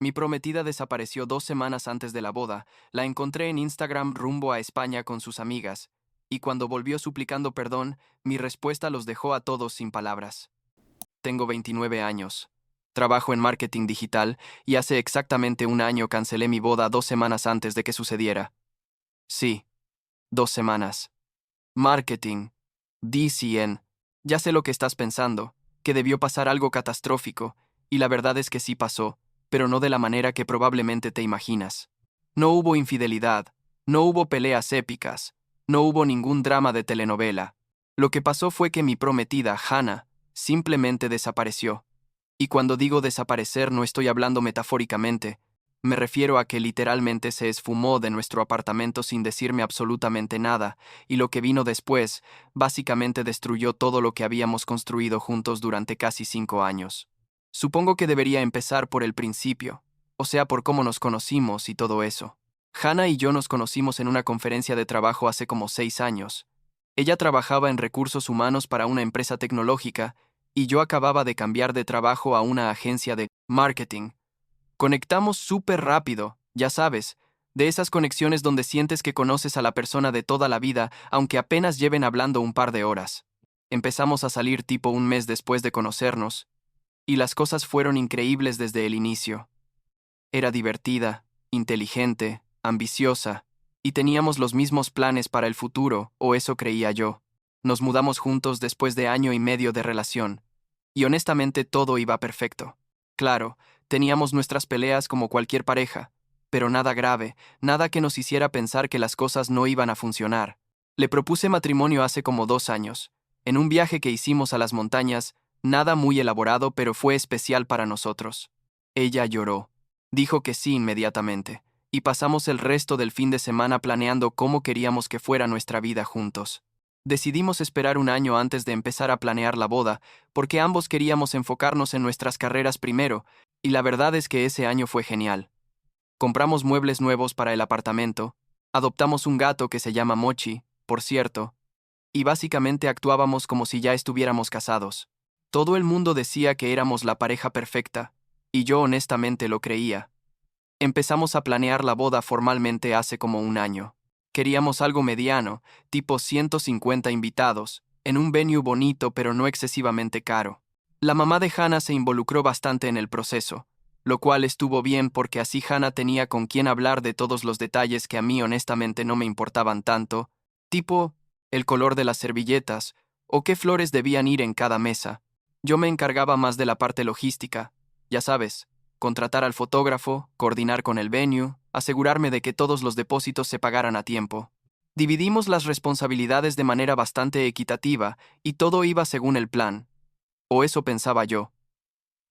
Mi prometida desapareció 2 semanas antes de la boda. La encontré en Instagram rumbo a España con sus amigas, y cuando volvió suplicando perdón, mi respuesta los dejó a todos sin palabras. Tengo 29 años. Trabajo en marketing digital y hace exactamente un año cancelé mi boda 2 semanas antes de que sucediera. Sí, 2 semanas. Marketing. DCN. Ya sé lo que estás pensando, que debió pasar algo catastrófico, y la verdad es que sí pasó, pero no de la manera que probablemente te imaginas. No hubo infidelidad, no hubo peleas épicas, no hubo ningún drama de telenovela. Lo que pasó fue que mi prometida, Hannah, simplemente desapareció. Y cuando digo desaparecer no estoy hablando metafóricamente, me refiero a que literalmente se esfumó de nuestro apartamento sin decirme absolutamente nada, y lo que vino después, básicamente destruyó todo lo que habíamos construido juntos durante casi 5 años. Supongo que debería empezar por el principio, o sea, por cómo nos conocimos y todo eso. Hannah y yo nos conocimos en una conferencia de trabajo hace como 6 años. Ella trabajaba en recursos humanos para una empresa tecnológica, y yo acababa de cambiar de trabajo a una agencia de marketing. Conectamos súper rápido, ya sabes, de esas conexiones donde sientes que conoces a la persona de toda la vida, aunque apenas lleven hablando un par de horas. Empezamos a salir tipo un mes después de conocernos, y las cosas fueron increíbles desde el inicio. Era divertida, inteligente, ambiciosa, y teníamos los mismos planes para el futuro, o eso creía yo. Nos mudamos juntos después de año y medio de relación, y honestamente todo iba perfecto. Claro, teníamos nuestras peleas como cualquier pareja, pero nada grave, nada que nos hiciera pensar que las cosas no iban a funcionar. Le propuse matrimonio hace como 2 años, en un viaje que hicimos a las montañas, nada muy elaborado, pero fue especial para nosotros. Ella lloró. Dijo que sí inmediatamente, y pasamos el resto del fin de semana planeando cómo queríamos que fuera nuestra vida juntos. Decidimos esperar un año antes de empezar a planear la boda, porque ambos queríamos enfocarnos en nuestras carreras primero, y la verdad es que ese año fue genial. Compramos muebles nuevos para el apartamento, adoptamos un gato que se llama Mochi, por cierto, y básicamente actuábamos como si ya estuviéramos casados. Todo el mundo decía que éramos la pareja perfecta, y yo honestamente lo creía. Empezamos a planear la boda formalmente hace como un año. Queríamos algo mediano, tipo 150 invitados, en un venue bonito pero no excesivamente caro. La mamá de Hannah se involucró bastante en el proceso, lo cual estuvo bien porque así Hannah tenía con quien hablar de todos los detalles que a mí honestamente no me importaban tanto, tipo el color de las servilletas o qué flores debían ir en cada mesa. Yo me encargaba más de la parte logística, ya sabes, contratar al fotógrafo, coordinar con el venue, asegurarme de que todos los depósitos se pagaran a tiempo. Dividimos las responsabilidades de manera bastante equitativa y todo iba según el plan. O eso pensaba yo.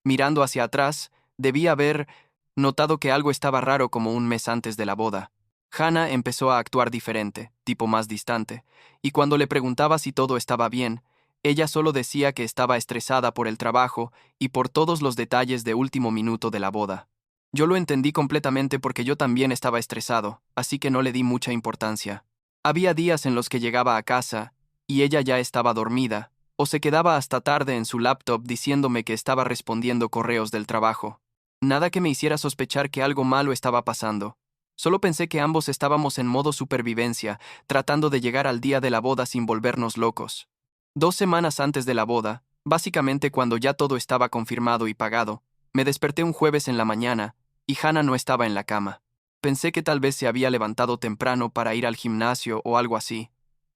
Mirando hacia atrás, debí haber notado que algo estaba raro como un mes antes de la boda. Hannah empezó a actuar diferente, tipo más distante, y cuando le preguntaba si todo estaba bien, ella solo decía que estaba estresada por el trabajo y por todos los detalles de último minuto de la boda. Yo lo entendí completamente porque yo también estaba estresado, así que no le di mucha importancia. Había días en los que llegaba a casa y ella ya estaba dormida, o se quedaba hasta tarde en su laptop diciéndome que estaba respondiendo correos del trabajo. Nada que me hiciera sospechar que algo malo estaba pasando. Solo pensé que ambos estábamos en modo supervivencia, tratando de llegar al día de la boda sin volvernos locos. 2 semanas antes de la boda, básicamente cuando ya todo estaba confirmado y pagado, me desperté un jueves en la mañana, y Hannah no estaba en la cama. Pensé que tal vez se había levantado temprano para ir al gimnasio o algo así,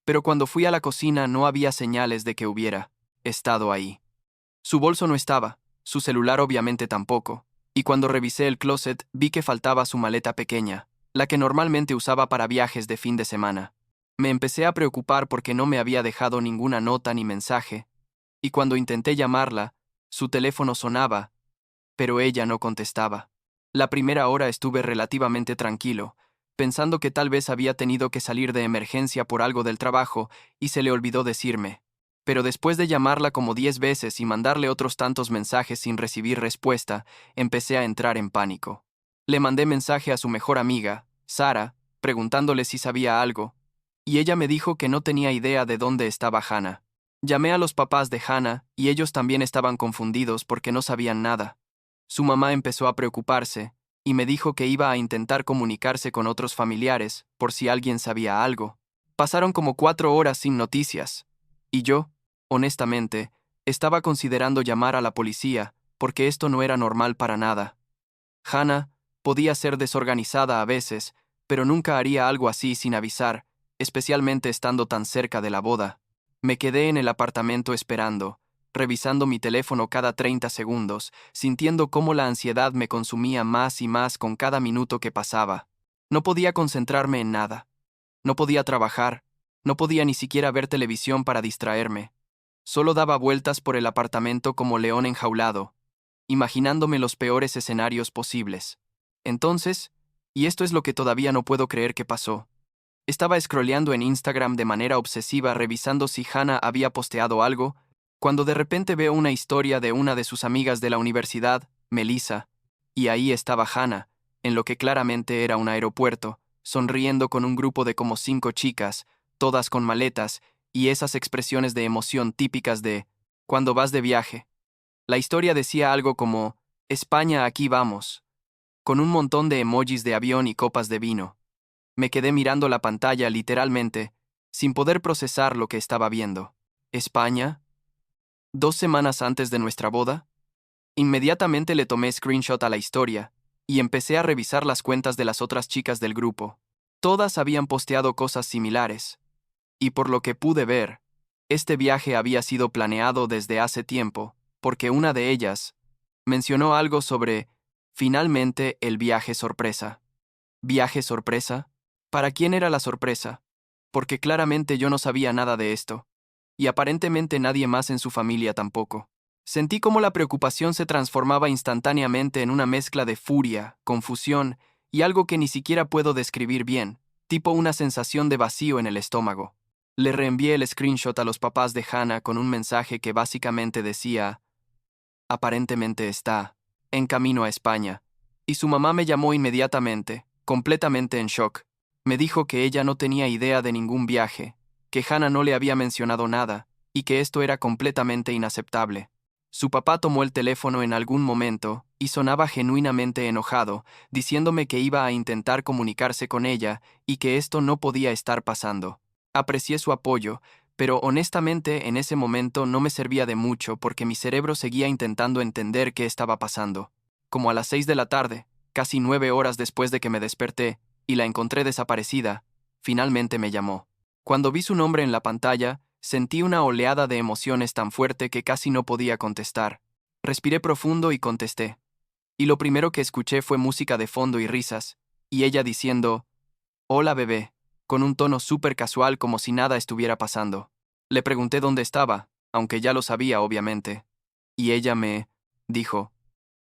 pero cuando fui a la cocina no había señales de que hubiera estado ahí. Su bolso no estaba, su celular obviamente tampoco, y cuando revisé el closet vi que faltaba su maleta pequeña, la que normalmente usaba para viajes de fin de semana. Me empecé a preocupar porque no me había dejado ninguna nota ni mensaje, y cuando intenté llamarla, su teléfono sonaba, pero ella no contestaba. La primera hora estuve relativamente tranquilo, pensando que tal vez había tenido que salir de emergencia por algo del trabajo y se le olvidó decirme. Pero después de llamarla como 10 veces y mandarle otros tantos mensajes sin recibir respuesta, empecé a entrar en pánico. Le mandé mensaje a su mejor amiga, Sara, preguntándole si sabía algo, y ella me dijo que no tenía idea de dónde estaba Hannah. Llamé a los papás de Hannah y ellos también estaban confundidos porque no sabían nada. Su mamá empezó a preocuparse, y me dijo que iba a intentar comunicarse con otros familiares por si alguien sabía algo. Pasaron como 4 horas sin noticias, y yo, honestamente, estaba considerando llamar a la policía porque esto no era normal para nada. Hannah podía ser desorganizada a veces, pero nunca haría algo así sin avisar, especialmente estando tan cerca de la boda. Me quedé en el apartamento esperando, revisando mi teléfono cada 30 segundos, sintiendo cómo la ansiedad me consumía más y más con cada minuto que pasaba. No podía concentrarme en nada. No podía trabajar. No podía ni siquiera ver televisión para distraerme. Solo daba vueltas por el apartamento como león enjaulado, imaginándome los peores escenarios posibles. Entonces, y esto es lo que todavía no puedo creer que pasó, estaba scrolleando en Instagram de manera obsesiva revisando si Hannah había posteado algo, cuando de repente veo una historia de una de sus amigas de la universidad, Melissa, y ahí estaba Hannah, en lo que claramente era un aeropuerto, sonriendo con un grupo de como 5 chicas, todas con maletas, y esas expresiones de emoción típicas de cuando vas de viaje. La historia decía algo como España, aquí vamos, con un montón de emojis de avión y copas de vino. Me quedé mirando la pantalla literalmente, sin poder procesar lo que estaba viendo. ¿España? ¿2 semanas antes de nuestra boda? Inmediatamente le tomé screenshot a la historia, y empecé a revisar las cuentas de las otras chicas del grupo. Todas habían posteado cosas similares, y por lo que pude ver, este viaje había sido planeado desde hace tiempo, porque una de ellas mencionó algo sobre, finalmente, el viaje sorpresa. ¿Viaje sorpresa? ¿Para quién era la sorpresa? Porque claramente yo no sabía nada de esto, y aparentemente nadie más en su familia tampoco. Sentí cómo la preocupación se transformaba instantáneamente en una mezcla de furia, confusión y algo que ni siquiera puedo describir bien, tipo una sensación de vacío en el estómago. Le reenvié el screenshot a los papás de Hannah con un mensaje que básicamente decía, aparentemente está en camino a España, y su mamá me llamó inmediatamente, completamente en shock. Me dijo que ella no tenía idea de ningún viaje, que Hannah no le había mencionado nada, y que esto era completamente inaceptable. Su papá tomó el teléfono en algún momento, y sonaba genuinamente enojado, diciéndome que iba a intentar comunicarse con ella, y que esto no podía estar pasando. Aprecié su apoyo, pero honestamente en ese momento no me servía de mucho porque mi cerebro seguía intentando entender qué estaba pasando. Como a las 6 de la tarde, casi 9 horas después de que me desperté, y la encontré desaparecida, finalmente me llamó. Cuando vi su nombre en la pantalla, sentí una oleada de emociones tan fuerte que casi no podía contestar. Respiré profundo y contesté. Y lo primero que escuché fue música de fondo y risas, y ella diciendo, «Hola bebé», con un tono súper casual como si nada estuviera pasando. Le pregunté dónde estaba, aunque ya lo sabía obviamente. Y ella me dijo,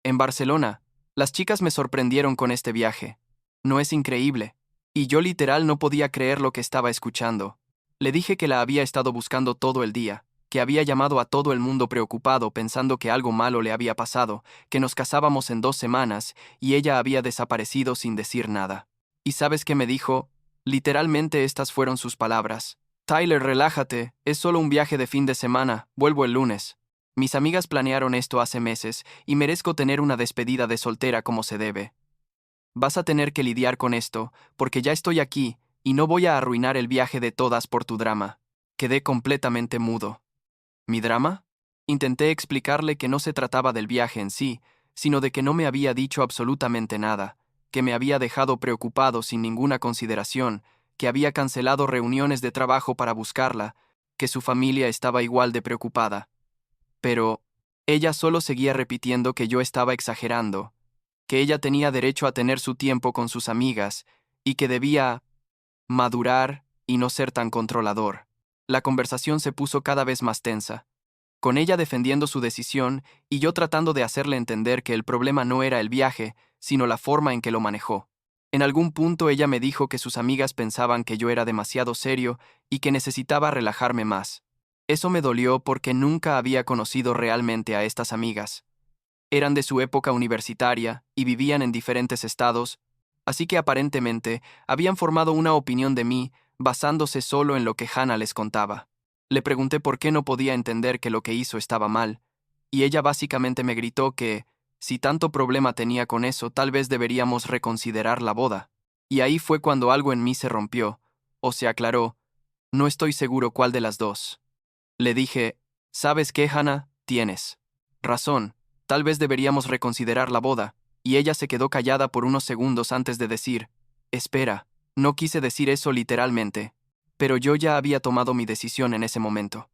«En Barcelona, las chicas me sorprendieron con este viaje. ¿No es increíble?» Y yo literal no podía creer lo que estaba escuchando. Le dije que la había estado buscando todo el día, que había llamado a todo el mundo preocupado pensando que algo malo le había pasado, que nos casábamos en 2 semanas y ella había desaparecido sin decir nada. ¿Y sabes qué me dijo? Literalmente estas fueron sus palabras. «Tyler, relájate, es solo un viaje de fin de semana, vuelvo el lunes. Mis amigas planearon esto hace meses y merezco tener una despedida de soltera como se debe. Vas a tener que lidiar con esto, porque ya estoy aquí, y no voy a arruinar el viaje de todas por tu drama». Quedé completamente mudo. ¿Mi drama? Intenté explicarle que no se trataba del viaje en sí, sino de que no me había dicho absolutamente nada, que me había dejado preocupado sin ninguna consideración, que había cancelado reuniones de trabajo para buscarla, que su familia estaba igual de preocupada. Pero ella solo seguía repitiendo que yo estaba exagerando, que ella tenía derecho a tener su tiempo con sus amigas y que debía madurar y no ser tan controlador. La conversación se puso cada vez más tensa, con ella defendiendo su decisión y yo tratando de hacerle entender que el problema no era el viaje, sino la forma en que lo manejó. En algún punto ella me dijo que sus amigas pensaban que yo era demasiado serio y que necesitaba relajarme más. Eso me dolió porque nunca había conocido realmente a estas amigas. Eran de su época universitaria y vivían en diferentes estados, así que aparentemente habían formado una opinión de mí basándose solo en lo que Hannah les contaba. Le pregunté por qué no podía entender que lo que hizo estaba mal, y ella básicamente me gritó que, Si tanto problema tenía con eso, tal vez deberíamos reconsiderar la boda. Y ahí fue cuando algo en mí se rompió, o se aclaró. No estoy seguro cuál de las dos. Le dije, ¿sabes qué, Hannah? Tienes razón. Tal vez deberíamos reconsiderar la boda. Y ella se quedó callada por unos segundos antes de decir, espera, no quise decir eso literalmente. Pero yo ya había tomado mi decisión en ese momento.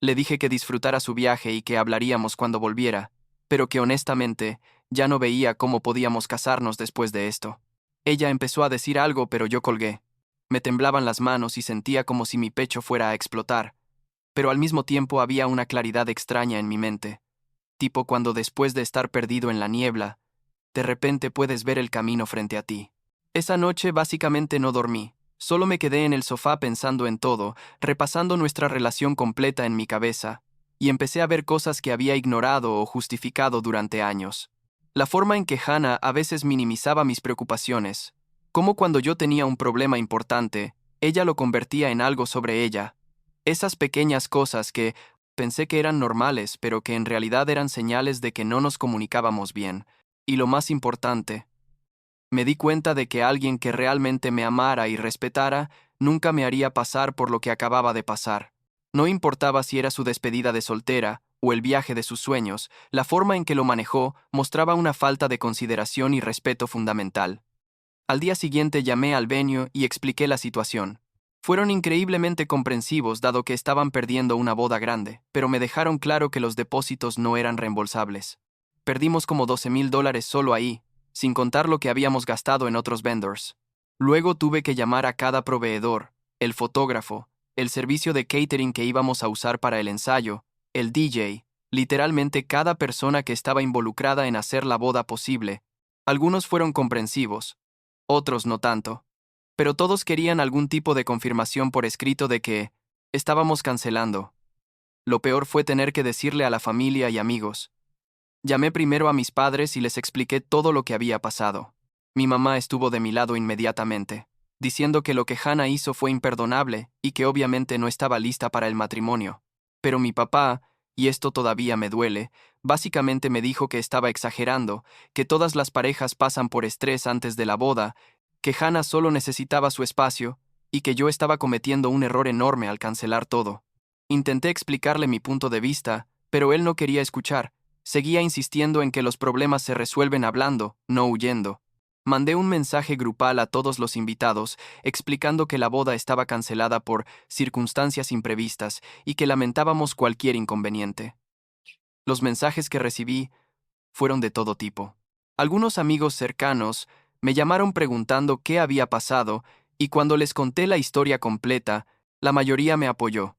Le dije que disfrutara su viaje y que hablaríamos cuando volviera, pero que honestamente ya no veía cómo podíamos casarnos después de esto. Ella empezó a decir algo, pero yo colgué. Me temblaban las manos y sentía como si mi pecho fuera a explotar, pero al mismo tiempo había una claridad extraña en mi mente, tipo cuando después de estar perdido en la niebla, de repente puedes ver el camino frente a ti. Esa noche básicamente no dormí. Solo me quedé en el sofá pensando en todo, repasando nuestra relación completa en mi cabeza, y empecé a ver cosas que había ignorado o justificado durante años. La forma en que Hannah a veces minimizaba mis preocupaciones, como cuando yo tenía un problema importante, ella lo convertía en algo sobre ella. Esas pequeñas cosas que pensé que eran normales, pero que en realidad eran señales de que no nos comunicábamos bien. Y lo más importante, me di cuenta de que alguien que realmente me amara y respetara nunca me haría pasar por lo que acababa de pasar. No importaba si era su despedida de soltera o el viaje de sus sueños, la forma en que lo manejó mostraba una falta de consideración y respeto fundamental. Al día siguiente llamé al venue y expliqué la situación. Fueron increíblemente comprensivos dado que estaban perdiendo una boda grande, pero me dejaron claro que los depósitos no eran reembolsables. Perdimos como $12,000 solo ahí, sin contar lo que habíamos gastado en otros vendors. Luego tuve que llamar a cada proveedor, el fotógrafo, el servicio de catering que íbamos a usar para el ensayo, el DJ, literalmente cada persona que estaba involucrada en hacer la boda posible. Algunos fueron comprensivos, otros no tanto. Pero todos querían algún tipo de confirmación por escrito de que estábamos cancelando. Lo peor fue tener que decirle a la familia y amigos. Llamé primero a mis padres y les expliqué todo lo que había pasado. Mi mamá estuvo de mi lado inmediatamente, diciendo que lo que Hannah hizo fue imperdonable y que obviamente no estaba lista para el matrimonio. Pero mi papá, y esto todavía me duele, básicamente me dijo que estaba exagerando, que todas las parejas pasan por estrés antes de la boda, que Hannah solo necesitaba su espacio, y que yo estaba cometiendo un error enorme al cancelar todo. Intenté explicarle mi punto de vista, pero él no quería escuchar. Seguía insistiendo en que los problemas se resuelven hablando, no huyendo. Mandé un mensaje grupal a todos los invitados, explicando que la boda estaba cancelada por circunstancias imprevistas y que lamentábamos cualquier inconveniente. Los mensajes que recibí fueron de todo tipo. Algunos amigos cercanos me llamaron preguntando qué había pasado, y cuando les conté la historia completa, la mayoría me apoyó.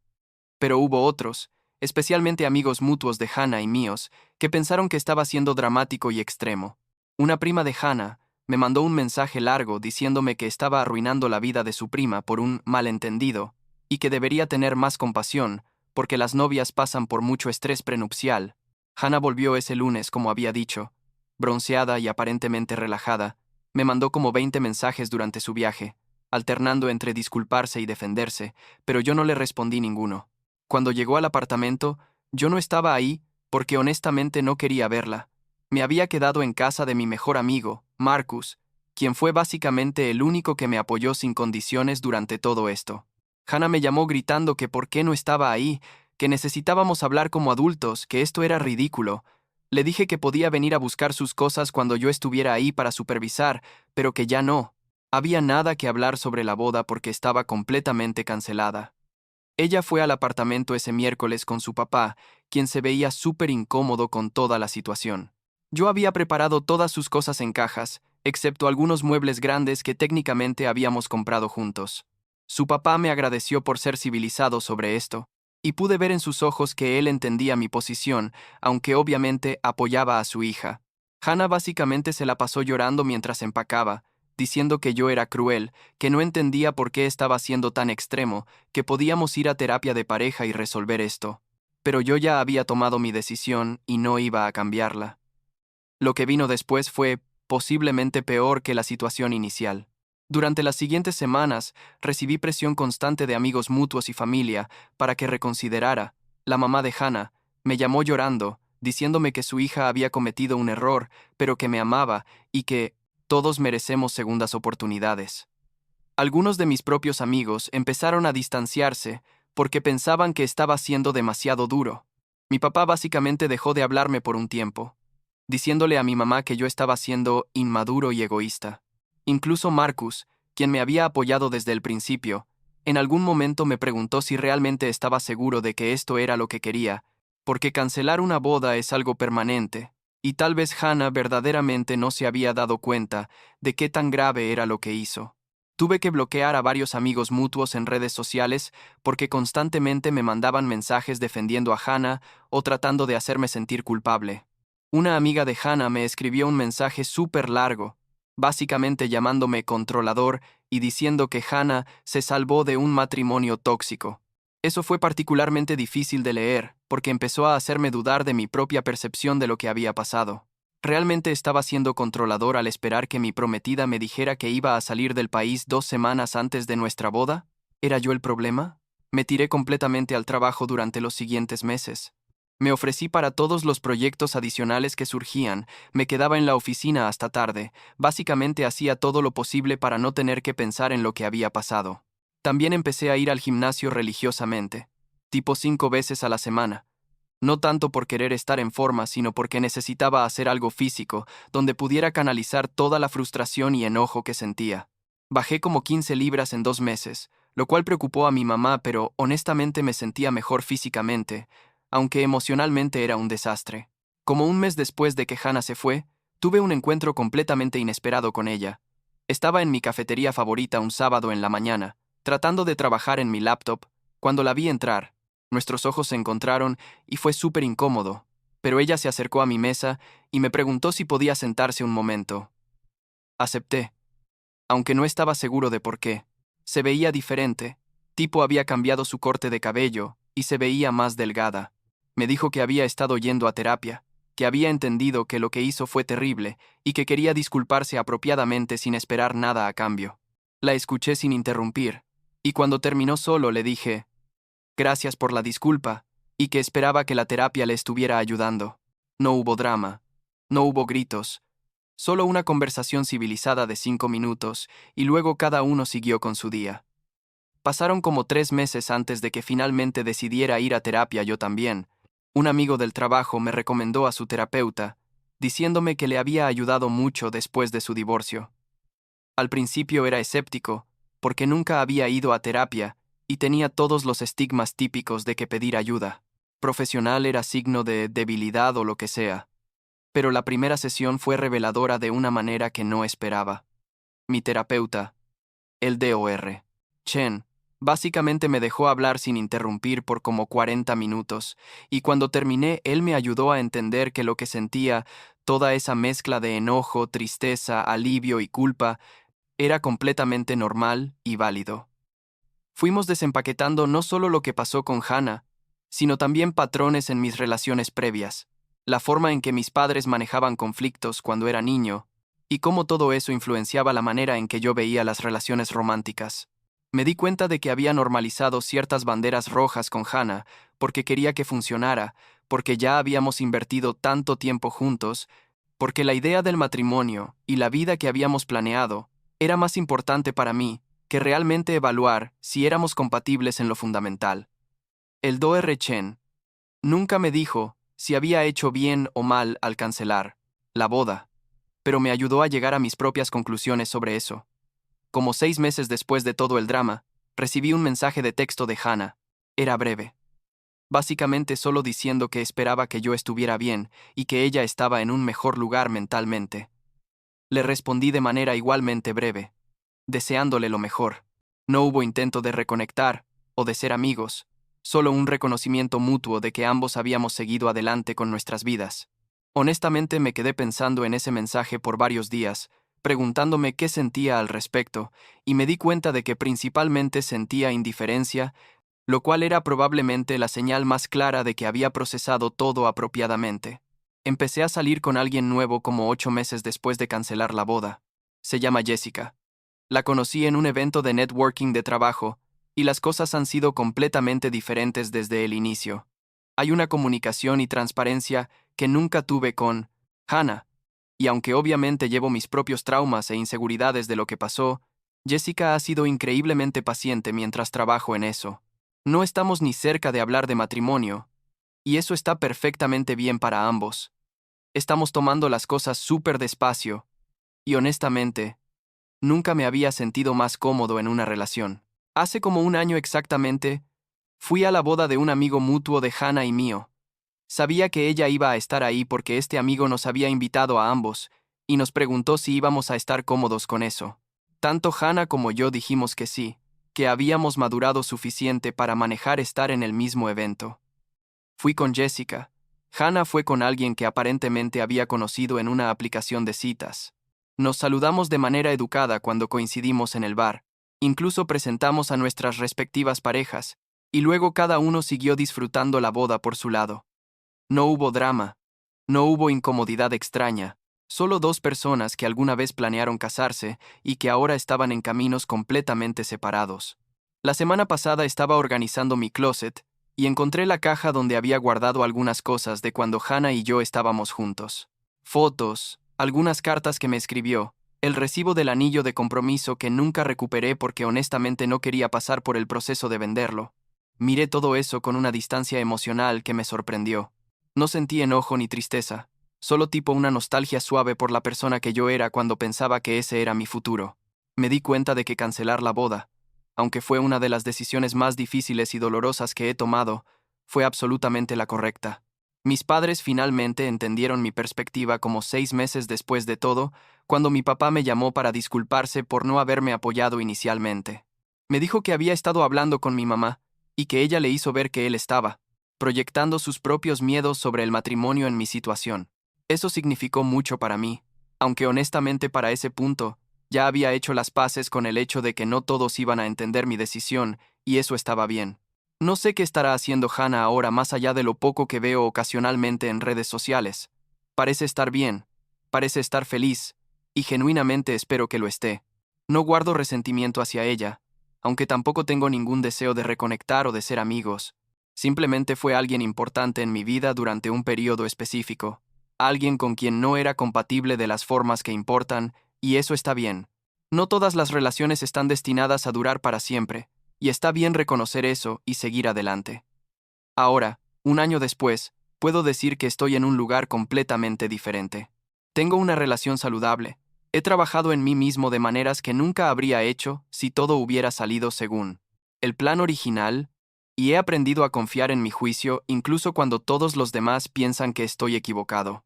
Pero hubo otros, especialmente amigos mutuos de Hannah y míos, que pensaron que estaba siendo dramático y extremo. Una prima de Hannah me mandó un mensaje largo diciéndome que estaba arruinando la vida de su prima por un malentendido, y que debería tener más compasión, porque las novias pasan por mucho estrés prenupcial. Hannah volvió ese lunes, como había dicho, bronceada y aparentemente relajada. Me mandó como 20 mensajes durante su viaje, alternando entre disculparse y defenderse, pero yo no le respondí ninguno. Cuando llegó al apartamento, yo no estaba ahí porque honestamente no quería verla. Me había quedado en casa de mi mejor amigo, Marcus, quien fue básicamente el único que me apoyó sin condiciones durante todo esto. Hannah me llamó gritando que por qué no estaba ahí, que necesitábamos hablar como adultos, que esto era ridículo. Le dije que podía venir a buscar sus cosas cuando yo estuviera ahí para supervisar, pero que ya no. Había nada que hablar sobre la boda porque estaba completamente cancelada. Ella fue al apartamento ese miércoles con su papá, quien se veía súper incómodo con toda la situación. Yo había preparado todas sus cosas en cajas, excepto algunos muebles grandes que técnicamente habíamos comprado juntos. Su papá me agradeció por ser civilizado sobre esto, y pude ver en sus ojos que él entendía mi posición, aunque obviamente apoyaba a su hija. Hannah básicamente se la pasó llorando mientras empacaba, diciendo que yo era cruel, que no entendía por qué estaba siendo tan extremo, que podíamos ir a terapia de pareja y resolver esto. Pero yo ya había tomado mi decisión y no iba a cambiarla. Lo que vino después fue posiblemente peor que la situación inicial. Durante las siguientes semanas, recibí presión constante de amigos mutuos y familia para que reconsiderara. La mamá de Hannah me llamó llorando, diciéndome que su hija había cometido un error, pero que me amaba y que todos merecemos segundas oportunidades. Algunos de mis propios amigos empezaron a distanciarse porque pensaban que estaba siendo demasiado duro. Mi papá básicamente dejó de hablarme por un tiempo, diciéndole a mi mamá que yo estaba siendo inmaduro y egoísta. Incluso Marcus, quien me había apoyado desde el principio, en algún momento me preguntó si realmente estaba seguro de que esto era lo que quería, porque cancelar una boda es algo permanente, y tal vez Hannah verdaderamente no se había dado cuenta de qué tan grave era lo que hizo. Tuve que bloquear a varios amigos mutuos en redes sociales porque constantemente me mandaban mensajes defendiendo a Hannah o tratando de hacerme sentir culpable. Una amiga de Hannah me escribió un mensaje súper largo, básicamente llamándome controlador y diciendo que Hannah se salvó de un matrimonio tóxico. Eso fue particularmente difícil de leer, porque empezó a hacerme dudar de mi propia percepción de lo que había pasado. ¿Realmente estaba siendo controlador al esperar que mi prometida me dijera que iba a salir del país 2 semanas antes de nuestra boda? ¿Era yo el problema? Me tiré completamente al trabajo durante los siguientes meses. Me ofrecí para todos los proyectos adicionales que surgían, me quedaba en la oficina hasta tarde, básicamente hacía todo lo posible para no tener que pensar en lo que había pasado. También empecé a ir al gimnasio religiosamente, tipo 5 veces a la semana. No tanto por querer estar en forma, sino porque necesitaba hacer algo físico, donde pudiera canalizar toda la frustración y enojo que sentía. Bajé como 15 libras en 2 meses, lo cual preocupó a mi mamá, pero honestamente me sentía mejor físicamente, aunque emocionalmente era un desastre. Como un mes después de que Hannah se fue, tuve un encuentro completamente inesperado con ella. Estaba en mi cafetería favorita un sábado en la mañana, tratando de trabajar en mi laptop, cuando la vi entrar. Nuestros ojos se encontraron y fue súper incómodo, pero ella se acercó a mi mesa y me preguntó si podía sentarse un momento. Acepté, aunque no estaba seguro de por qué. Se veía diferente, tipo había cambiado su corte de cabello y se veía más delgada. Me dijo que había estado yendo a terapia, que había entendido que lo que hizo fue terrible y que quería disculparse apropiadamente sin esperar nada a cambio. La escuché sin interrumpir, y cuando terminó solo le dije, gracias por la disculpa, y que esperaba que la terapia le estuviera ayudando. No hubo drama, no hubo gritos, solo una conversación civilizada de 5 minutos, y luego cada uno siguió con su día. Pasaron como 3 meses antes de que finalmente decidiera ir a terapia yo también. Un amigo del trabajo me recomendó a su terapeuta, diciéndome que le había ayudado mucho después de su divorcio. Al principio era escéptico, porque nunca había ido a terapia y tenía todos los estigmas típicos de que pedir ayuda profesional era signo de debilidad o lo que sea. Pero la primera sesión fue reveladora de una manera que no esperaba. Mi terapeuta, el Dr. Chen, básicamente me dejó hablar sin interrumpir por como 40 minutos, y cuando terminé él me ayudó a entender que lo que sentía, toda esa mezcla de enojo, tristeza, alivio y culpa, era completamente normal y válido. Fuimos desempaquetando no solo lo que pasó con Hannah, sino también patrones en mis relaciones previas, la forma en que mis padres manejaban conflictos cuando era niño, y cómo todo eso influenciaba la manera en que yo veía las relaciones románticas. Me di cuenta de que había normalizado ciertas banderas rojas con Hannah porque quería que funcionara, porque ya habíamos invertido tanto tiempo juntos, porque la idea del matrimonio y la vida que habíamos planeado era más importante para mí que realmente evaluar si éramos compatibles en lo fundamental. El Dr. Chen nunca me dijo si había hecho bien o mal al cancelar la boda, pero me ayudó a llegar a mis propias conclusiones sobre eso. Como 6 meses después de todo el drama, recibí un mensaje de texto de Hannah. Era breve. Básicamente solo diciendo que esperaba que yo estuviera bien y que ella estaba en un mejor lugar mentalmente. Le respondí de manera igualmente breve, deseándole lo mejor. No hubo intento de reconectar o de ser amigos, solo un reconocimiento mutuo de que ambos habíamos seguido adelante con nuestras vidas. Honestamente me quedé pensando en ese mensaje por varios días, preguntándome qué sentía al respecto, y me di cuenta de que principalmente sentía indiferencia, lo cual era probablemente la señal más clara de que había procesado todo apropiadamente. Empecé a salir con alguien nuevo como 8 meses después de cancelar la boda. Se llama Jessica. La conocí en un evento de networking de trabajo, y las cosas han sido completamente diferentes desde el inicio. Hay una comunicación y transparencia que nunca tuve con Hannah, y aunque obviamente llevo mis propios traumas e inseguridades de lo que pasó, Jessica ha sido increíblemente paciente mientras trabajo en eso. No estamos ni cerca de hablar de matrimonio, y eso está perfectamente bien para ambos. Estamos tomando las cosas súper despacio, y honestamente, nunca me había sentido más cómodo en una relación. Hace como un año exactamente, fui a la boda de un amigo mutuo de Hannah y mío. Sabía que ella iba a estar ahí porque este amigo nos había invitado a ambos, y nos preguntó si íbamos a estar cómodos con eso. Tanto Hannah como yo dijimos que sí, que habíamos madurado suficiente para manejar estar en el mismo evento. Fui con Jessica. Hannah fue con alguien que aparentemente había conocido en una aplicación de citas. Nos saludamos de manera educada cuando coincidimos en el bar. Incluso presentamos a nuestras respectivas parejas, y luego cada uno siguió disfrutando la boda por su lado. No hubo drama, no hubo incomodidad extraña, solo dos personas que alguna vez planearon casarse y que ahora estaban en caminos completamente separados. La semana pasada estaba organizando mi closet y encontré la caja donde había guardado algunas cosas de cuando Hannah y yo estábamos juntos. Fotos, algunas cartas que me escribió, el recibo del anillo de compromiso que nunca recuperé porque honestamente no quería pasar por el proceso de venderlo. Miré todo eso con una distancia emocional que me sorprendió. No sentí enojo ni tristeza, solo tipo una nostalgia suave por la persona que yo era cuando pensaba que ese era mi futuro. Me di cuenta de que cancelar la boda, aunque fue una de las decisiones más difíciles y dolorosas que he tomado, fue absolutamente la correcta. Mis padres finalmente entendieron mi perspectiva como 6 meses después de todo, cuando mi papá me llamó para disculparse por no haberme apoyado inicialmente. Me dijo que había estado hablando con mi mamá, y que ella le hizo ver que él estaba proyectando sus propios miedos sobre el matrimonio en mi situación. Eso significó mucho para mí, aunque honestamente para ese punto, ya había hecho las paces con el hecho de que no todos iban a entender mi decisión, y eso estaba bien. No sé qué estará haciendo Hannah ahora más allá de lo poco que veo ocasionalmente en redes sociales. Parece estar bien, parece estar feliz, y genuinamente espero que lo esté. No guardo resentimiento hacia ella, aunque tampoco tengo ningún deseo de reconectar o de ser amigos. Simplemente fue alguien importante en mi vida durante un periodo específico, alguien con quien no era compatible de las formas que importan, y eso está bien. No todas las relaciones están destinadas a durar para siempre, y está bien reconocer eso y seguir adelante. Ahora, un año después, puedo decir que estoy en un lugar completamente diferente. Tengo una relación saludable. He trabajado en mí mismo de maneras que nunca habría hecho si todo hubiera salido según el plan original, y he aprendido a confiar en mi juicio incluso cuando todos los demás piensan que estoy equivocado.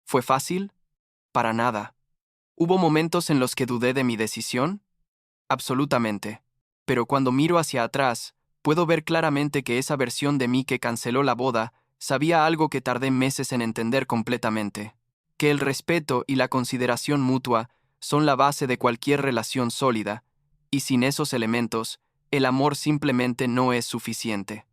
¿Fue fácil? Para nada. ¿Hubo momentos en los que dudé de mi decisión? Absolutamente. Pero cuando miro hacia atrás, puedo ver claramente que esa versión de mí que canceló la boda sabía algo que tardé meses en entender completamente. Que el respeto y la consideración mutua son la base de cualquier relación sólida, y sin esos elementos, el amor simplemente no es suficiente.